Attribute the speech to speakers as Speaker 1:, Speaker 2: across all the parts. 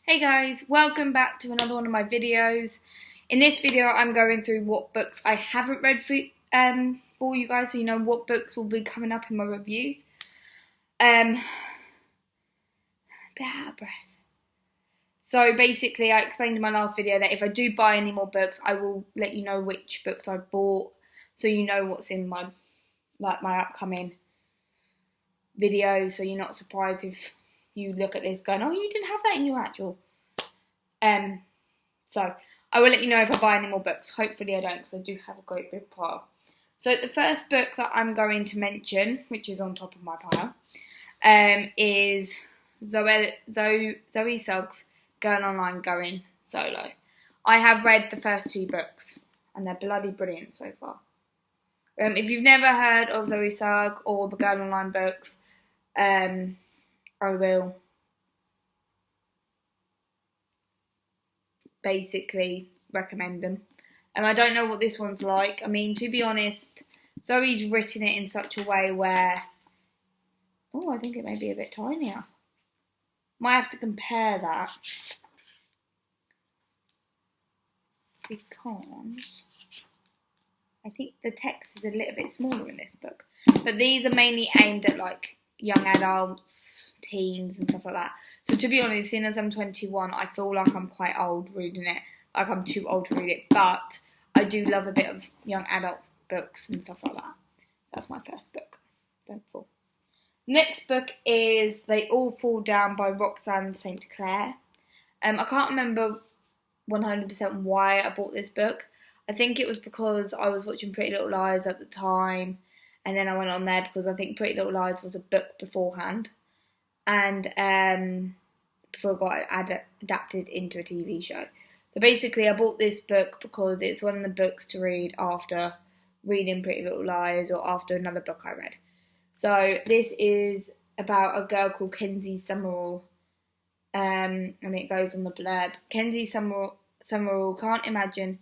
Speaker 1: Hey guys, welcome back to another one of my videos. In this video I'm going through what books I haven't read for you guys, so you know what books will be coming up in my reviews. A bit out of breath. So basically I explained in my last video that if I do buy any more books I will let you know which books I bought, so you know what's in my upcoming videos, so you're not surprised if you look at this going, oh, you didn't have that in your actual. So I will let you know if I buy any more books. Hopefully I don't, because I do have a great big pile. So the first book that I'm going to mention, which is on top of my pile, is Zoe Suggs' Girl Online Going Solo. I have read the first two books, and they're bloody brilliant so far. If you've never heard of Zoe Sugg or the Girl Online books, I will basically recommend them. And I don't know what this one's like. I mean, to be honest, Zoe's written it in such a way where, oh, I think it may be a bit tinier. Might have to compare that, because I think the text is a little bit smaller in this book. But these are mainly aimed at like young adults, teens and stuff like that. So to be honest, seeing as I'm 21, I feel like I'm quite old reading it. Like I'm too old to read it. But I do love a bit of young adult books and stuff like that. That's my first book. Don't fall. Next book is They All Fall Down by Roxanne St. Clair. I can't remember 100% why I bought this book. I think it was because I was watching Pretty Little Lies at the time. And then I went on there because I think Pretty Little Lies was a book beforehand. And before it got adapted into a TV show. So basically I bought this book because it's one of the books to read after reading Pretty Little Lies or after another book I read. So this is about a girl called Kenzie Summerall, and it goes on the blurb. Kenzie Summerall can't imagine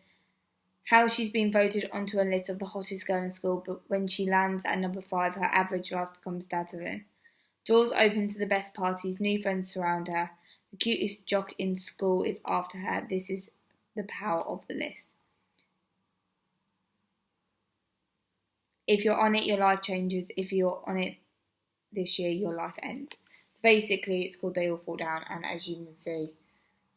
Speaker 1: how she's been voted onto a list of the hottest girl in school, but when she lands at number 5, her average life becomes dazzling. Doors open to the best parties, new friends surround her. The cutest jock in school is after her. This is the power of the list. If you're on it, your life changes. If you're on it this year, your life ends. Basically, it's called They All Fall Down, and as you can see,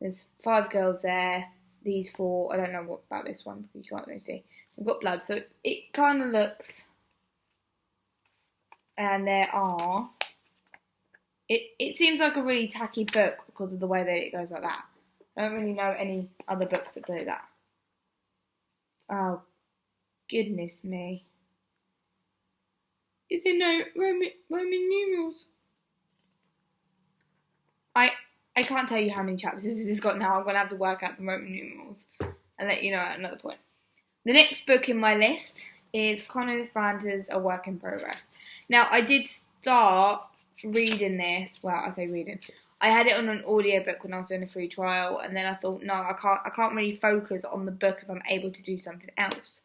Speaker 1: there's 5 girls there. These 4, I don't know what about this one because you can't really see. They've got blood, so it kind of looks, and there are. It seems like a really tacky book because of the way that it goes like that. I don't really know any other books that do that. Oh, goodness me. Is there no Roman numerals? I can't tell you how many chapters this has got now. I'm going to have to work out the Roman numerals and let you know at another point. The next book in my list is Koala Phantoms, A Work in Progress. Now, I did start reading this. Well, I say reading. I had it on an audiobook when I was doing a free trial, and then I thought, no, I can't really focus on the book if I'm able to do something else.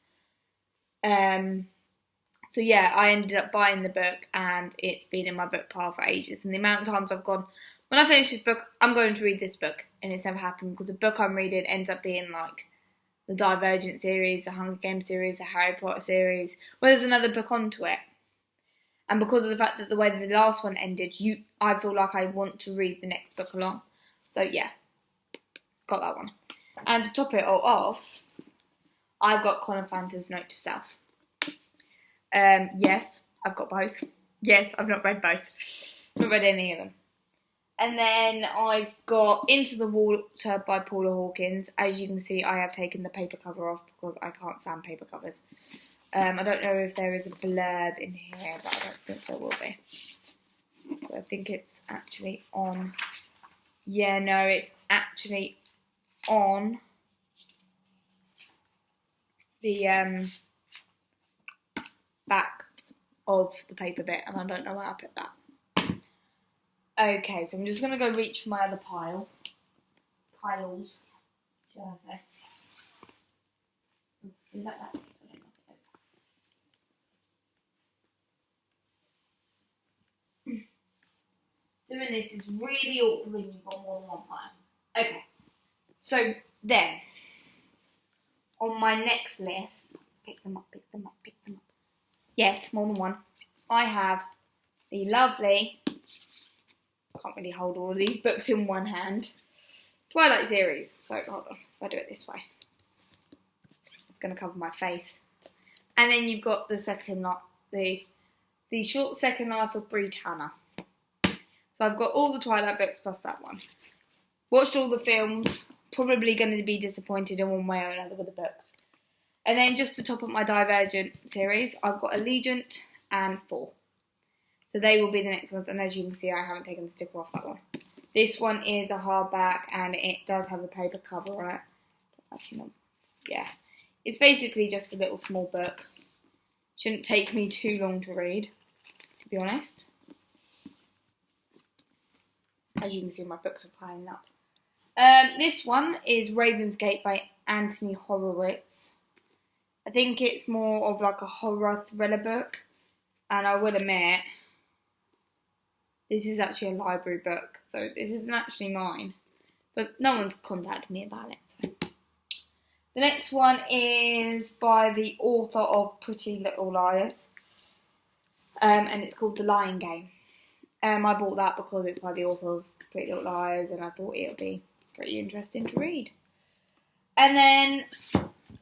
Speaker 1: So yeah, I ended up buying the book, and it's been in my book pile for ages. And the amount of times I've gone, when I finish this book, I'm going to read this book, and it's never happened because the book I'm reading ends up being like the Divergent series, the Hunger Games series, the Harry Potter series, where there's another book onto it. And because of the fact that the way the last one ended, I feel like I want to read the next book along. So yeah, got that one. And to top it all off, I've got Koala Phantoms' Note to Self. Yes, I've got both. Yes, I've not read both. Not read any of them. And then I've got Into the Water by Paula Hawkins. As you can see, I have taken the paper cover off because I can't stand paper covers. I don't know if there is a blurb in here, but I don't think there will be. I think it's actually on. Yeah, no, it's actually on the back of the paper bit, and I don't know where I put that. Okay, so I'm just going to go reach for my other piles, shall I say. Is that? Doing this is really awkward when you've got more than one pile. Okay, so then, on my next list, pick them up. Yes, more than one. I have the lovely, can't really hold all of these books in one hand, Twilight series. So, hold on, if I do it this way, it's going to cover my face. And then you've got the short second life of Britannia. So I've got all the Twilight books plus that one. Watched all the films. Probably going to be disappointed in one way or another with the books. And then just to top up my Divergent series, I've got Didnt and 4. So they will be the next ones. And as you can see, I haven't taken the sticker off that one. This one is a hardback and it does have a paper cover on it. Actually, no. Yeah. It's basically just a little small book. Shouldn't take me too long to read, to be honest. As you can see, my books are piling up. This one is Ravensgate by Anthony Horowitz. I think it's more of like a horror thriller book. And I will admit, this is actually a library book. So this isn't actually mine. But no one's contacted me about it. So. The next one is by the author of Pretty Little Liars. And it's called The Lying Game. I bought that because it's by the author of Pretty Little Liars and I thought it would be pretty interesting to read. And then,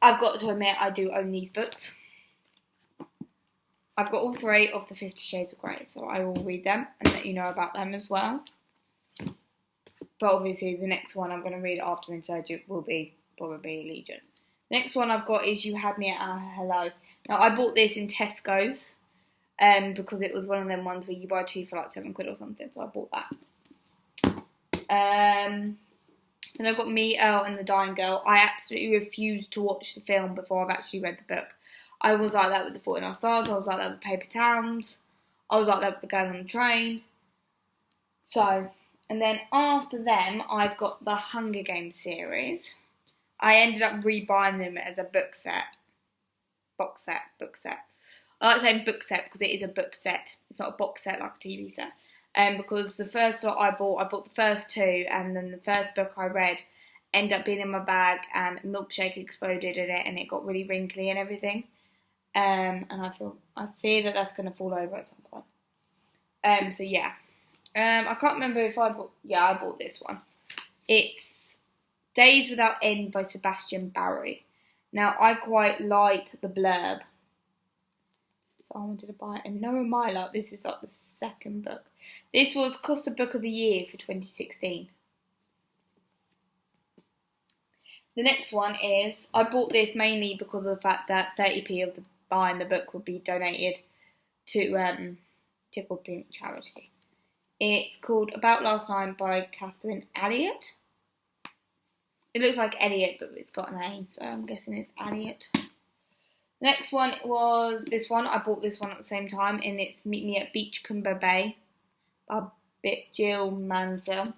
Speaker 1: I've got to admit, I do own these books. I've got all 3 of the 50 Shades of Grey, so I will read them and let you know about them as well. But obviously, the next one I'm going to read after Insurgent will be probably Legion. The next one I've got is You Had Me at Hello. Now, I bought this in Tesco's. Because it was one of them ones where you buy 2 for like £7 or something, so I bought that. Then I've got Me, Earl and the Dying Girl. I absolutely refused to watch the film before I've actually read the book. I was like that with The Fault in Our Stars, I was like that with Paper Towns, I was like that with The Girl on the Train. So, and then after them, I've got the Hunger Games series. I ended up rebuying them as a book set. Box set. I like saying book set because it is a book set. It's not a box set like a TV set. Because the first lot I bought the first 2, and then the first book I read ended up being in my bag, and a milkshake exploded in it, and it got really wrinkly and everything. And I fear that that's going to fall over at some point. So yeah. I can't remember if I bought. Yeah, I bought this one. It's Days Without End by Sebastian Barry. Now I quite like the blurb. So I wanted to buy it. And no, my luck, this is like the second book. This was Costa Book of the Year for 2016. The next one is, I bought this mainly because of the fact that 30p of the buying the book would be donated to Tickle Pink charity. It's called About Last Night by Catherine Elliott. It looks like Elliot, but it's got an A, so I'm guessing it's Elliot. Next one was this one. I bought this one at the same time, and it's Meet Me at Beachcomber Bay by Jill Mansell.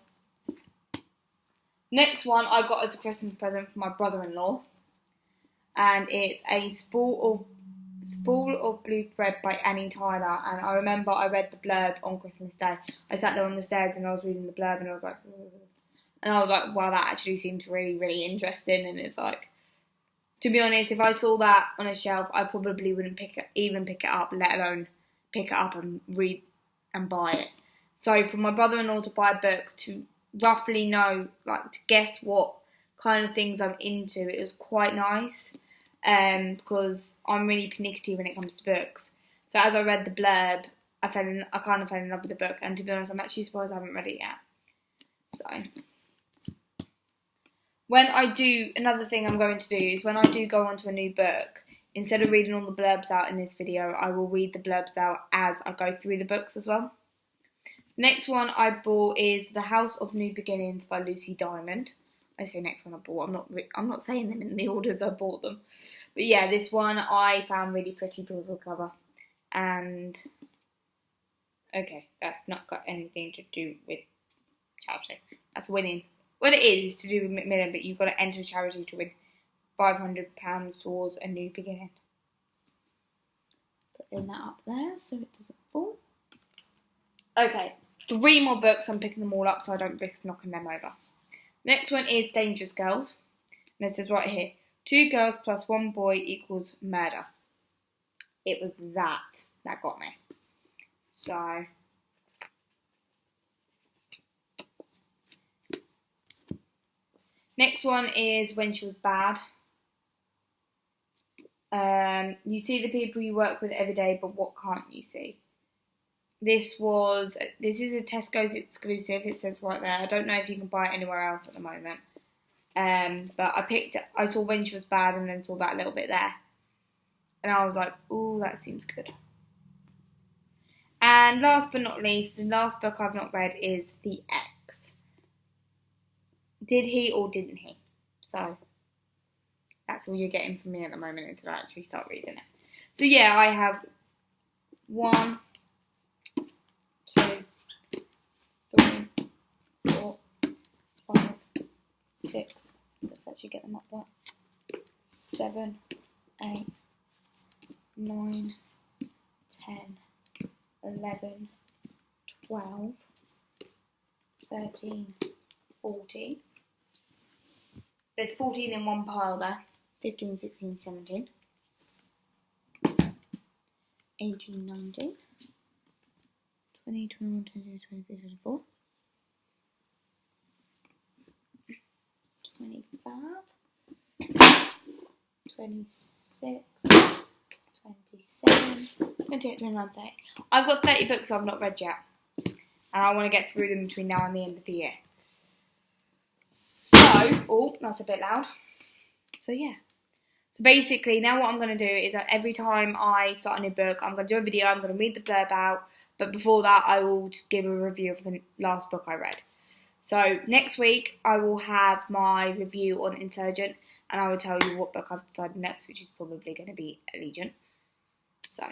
Speaker 1: Next one I got as a Christmas present from my brother-in-law, and it's a Spool of Blue Thread by Annie Tyler. And I remember I read the blurb on Christmas Day. I sat there on the stairs and I was reading the blurb, and I was like, wow, that actually seems really, really interesting. And it's like, to be honest, if I saw that on a shelf, I probably wouldn't pick it up, let alone pick it up and read and buy it. So for my brother-in-law to buy a book, to roughly know, like to guess what kind of things I'm into, it was quite nice. Because I'm really pernickety when it comes to books. So as I read the blurb, I kind of fell in love with the book. And to be honest, I'm actually surprised I haven't read it yet. So another thing I'm going to do is when I do go onto a new book, instead of reading all the blurbs out in this video, I will read the blurbs out as I go through the books as well. The next one I bought is The House of New Beginnings by Lucy Diamond. I say next one I bought. I'm not saying them in the orders I bought them. But yeah, this one I found really pretty because of the cover. And okay, that's not got anything to do with charity. That's winning. What it is to do with Macmillan, but you've got to enter charity to win £500 towards a new beginning. Putting that up there so it doesn't fall. Okay, 3 more books. I'm picking them all up so I don't risk knocking them over. Next one is Dangerous Girls. And it says right here, 2 girls plus 1 boy equals murder. It was that got me. So, next one is When She Was Bad. You see the people you work with every day, but what can't you see? This is a Tesco's exclusive. It says right there. I don't know if you can buy it anywhere else at the moment. But I saw When She Was Bad and then saw that little bit there. And I was like, ooh, that seems good. And last but not least, the last book I've not read is The Ex. Did he or didn't he? So, that's all you're getting from me at the moment until I actually start reading it. So yeah, I have 1, 2, 3, 4, 5, 6. Let's actually get them up there. 7, 8, 9, 10, 11, 12, 13, 14. There's 14 in one pile there. 15, 16, 17. 18, 19. 20, 21, 22, 23, 24. 25. 26. 27. 28, 29, 30. I've got 30 books I've not read yet. And I want to get through them between now and the end of the year. So, oh, that's a bit loud. So yeah. So basically, now what I'm going to do is that every time I start a new book, I'm going to do a video, I'm going to read the blurb out, but before that I will give a review of the last book I read. So next week I will have my review on Insurgent, and I will tell you what book I've decided next, which is probably going to be Allegiant. So